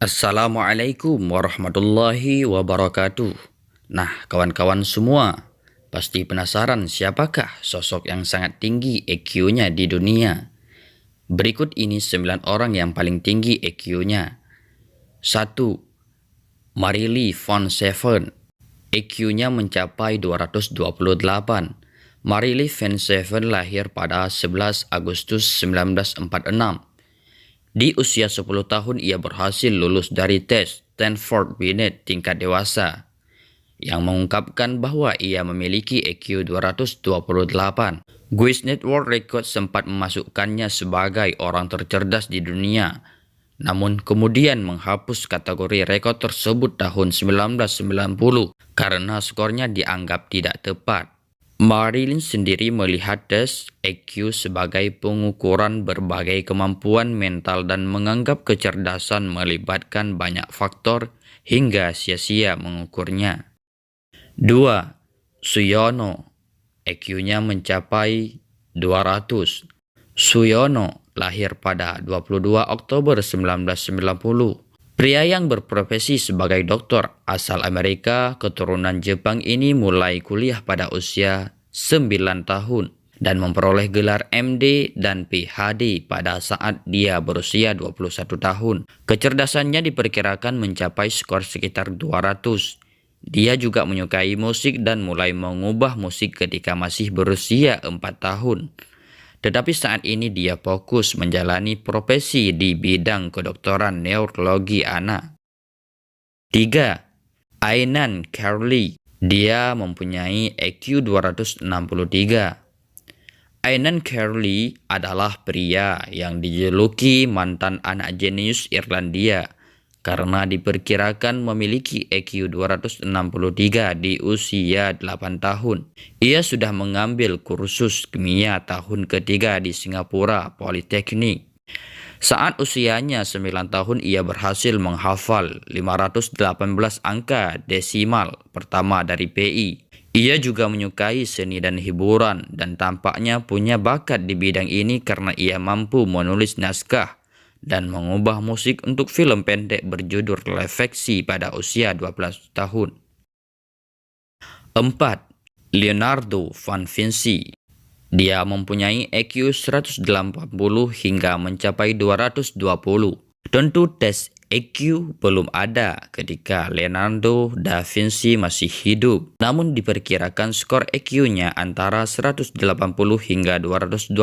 Assalamualaikum warahmatullahi wabarakatuh. Nah, kawan-kawan semua, pasti penasaran siapakah sosok yang sangat tinggi EQ-nya di dunia? Berikut ini 9 orang yang paling tinggi EQ-nya. 1. Marily von Seven. EQ-nya mencapai 228. Marily von Seven lahir pada 11 Agustus 1946. Di usia 10 tahun ia berhasil lulus dari tes Stanford Binet tingkat dewasa yang mengungkapkan bahwa ia memiliki EQ 228. Guinness World Record sempat memasukkannya sebagai orang tercerdas di dunia, namun kemudian menghapus kategori rekor tersebut tahun 1990 karena skornya dianggap tidak tepat. Marily sendiri melihat tes EQ sebagai pengukuran berbagai kemampuan mental dan menganggap kecerdasan melibatkan banyak faktor hingga sia-sia mengukurnya. 2. Suyono. EQ-nya mencapai 200. Suyono lahir pada 22 Oktober 1990. Pria yang berprofesi sebagai dokter asal Amerika keturunan Jepang ini mulai kuliah pada usia 9 tahun dan memperoleh gelar MD dan PhD pada saat dia berusia 21 tahun. Kecerdasannya diperkirakan mencapai skor sekitar 200. Dia juga menyukai musik dan mulai mengubah musik ketika masih berusia 4 tahun. Tetapi saat ini dia fokus menjalani profesi di bidang kedokteran neurologi anak. 3. Aynan Carly. Dia mempunyai EQ 263. Aynan Carly adalah pria yang dijuluki mantan anak jenius Irlandia karena diperkirakan memiliki EQ 263 di usia 8 tahun. Ia sudah mengambil kursus kimia tahun ketiga di Singapura Polytechnic. Saat usianya 9 tahun ia berhasil menghafal 518 angka desimal pertama dari PI. Ia juga menyukai seni dan hiburan dan tampaknya punya bakat di bidang ini karena ia mampu menulis naskah dan mengubah musik untuk film pendek berjudul Refleksi pada usia 12 tahun. 4. Leonardo da Vinci. Dia mempunyai EQ 180 hingga mencapai 220. Tentu tes EQ belum ada ketika Leonardo da Vinci masih hidup, namun diperkirakan skor EQ-nya antara 180 hingga 220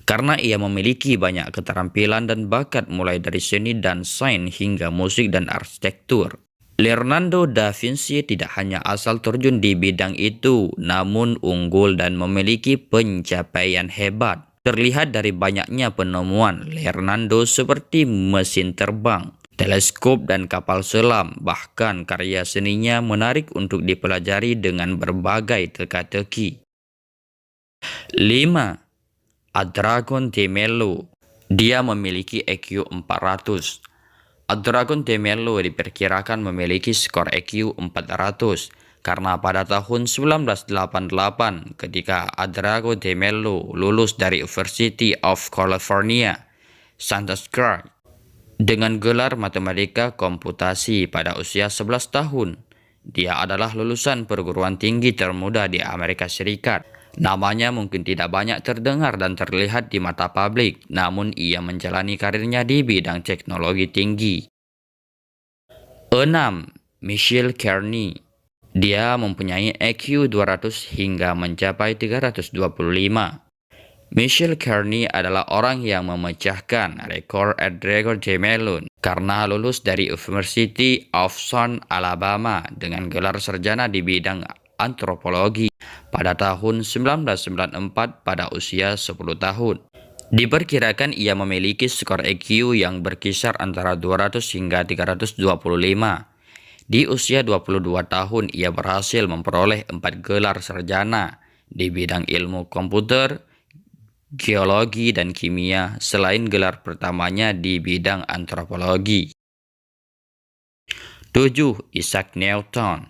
karena ia memiliki banyak keterampilan dan bakat mulai dari seni dan sains hingga musik dan arsitektur. Leonardo da Vinci tidak hanya asal terjun di bidang itu, namun unggul dan memiliki pencapaian hebat. Terlihat dari banyaknya penemuan Leonardo seperti mesin terbang, teleskop dan kapal selam, bahkan karya seninya menarik untuk dipelajari dengan berbagai teka-teki. 5. Adragon de Mello. Dia memiliki EQ 400. Adragon de Mello diperkirakan memiliki skor EQ 400 karena pada tahun 1988 ketika Adragon de Mello lulus dari University of California, Santa Cruz dengan gelar Matematika Komputasi pada usia 11 tahun. Dia adalah lulusan perguruan tinggi termuda di Amerika Serikat. Namanya mungkin tidak banyak terdengar dan terlihat di mata publik, namun ia menjalani karirnya di bidang teknologi tinggi. 6. Michael Kearney. Dia mempunyai EQ 200 hingga mencapai 325. Michael Kearney adalah orang yang memecahkan rekor Adragon de Mello karena lulus dari University of South Alabama dengan gelar sarjana di bidang antropologi pada tahun 1994 pada usia 10 tahun. Diperkirakan ia memiliki skor EQ yang berkisar antara 200 hingga 325. Di usia 22 tahun ia berhasil memperoleh 4 gelar sarjana di bidang ilmu komputer, geologi, dan kimia selain gelar pertamanya di bidang antropologi. 7. Isaac Newton.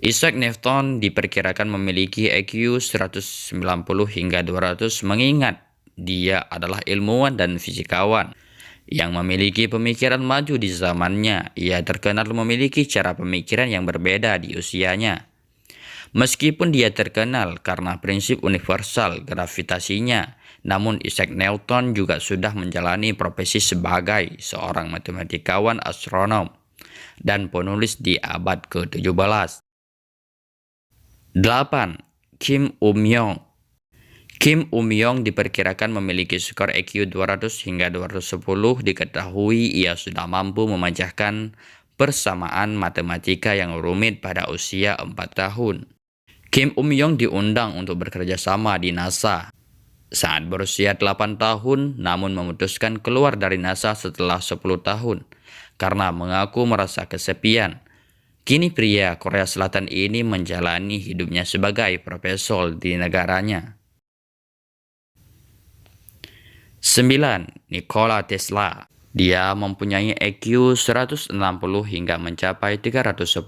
Isaac Newton diperkirakan memiliki EQ 190 hingga 200 mengingat dia adalah ilmuwan dan fisikawan. yang memiliki pemikiran maju di zamannya. Ia terkenal memiliki cara pemikiran yang berbeda di usianya. Meskipun dia terkenal karena prinsip universal gravitasinya, namun Isaac Newton juga sudah menjalani profesi sebagai seorang matematikawan, astronom, dan penulis di abad ke-17. 8. Kim Um-yong. Kim Um-yong diperkirakan memiliki skor IQ 200 hingga 210. Diketahui ia sudah mampu memecahkan persamaan matematika yang rumit pada usia 4 tahun. Kim Um-yong diundang untuk bekerja sama di NASA saat berusia 8 tahun, namun memutuskan keluar dari NASA setelah 10 tahun karena mengaku merasa kesepian. Kini pria Korea Selatan ini menjalani hidupnya sebagai profesor di negaranya. 9. Nikola Tesla. Dia mempunyai IQ 160 hingga mencapai 310.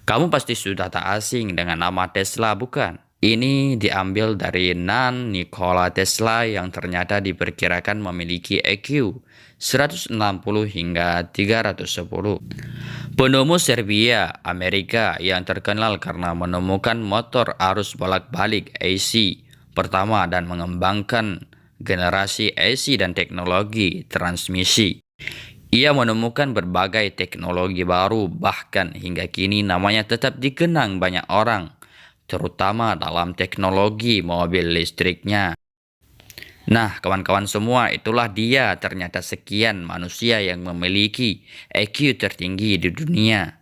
Kamu pasti sudah tak asing dengan nama Tesla, bukan? Ini diambil dari Nikola Tesla yang ternyata diperkirakan memiliki IQ 160 hingga 310. Penemu Serbia, Amerika yang terkenal karena menemukan motor arus bolak-balik AC pertama dan mengembangkan generasi AC dan teknologi transmisi. Ia menemukan berbagai teknologi baru, bahkan hingga kini namanya tetap dikenang banyak orang, terutama dalam teknologi mobil listriknya. Nah, kawan-kawan semua, itulah dia ternyata sekian manusia yang memiliki IQ tertinggi di dunia.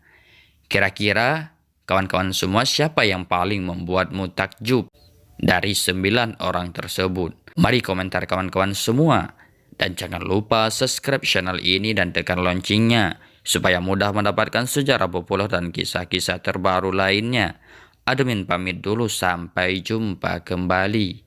Kira-kira kawan-kawan semua siapa yang paling membuatmu takjub dari 9 orang tersebut? Mari komentar kawan-kawan semua. Dan jangan lupa subscribe channel ini dan tekan loncengnya supaya mudah mendapatkan sejarah populer dan kisah-kisah terbaru lainnya. Admin pamit dulu, sampai jumpa kembali.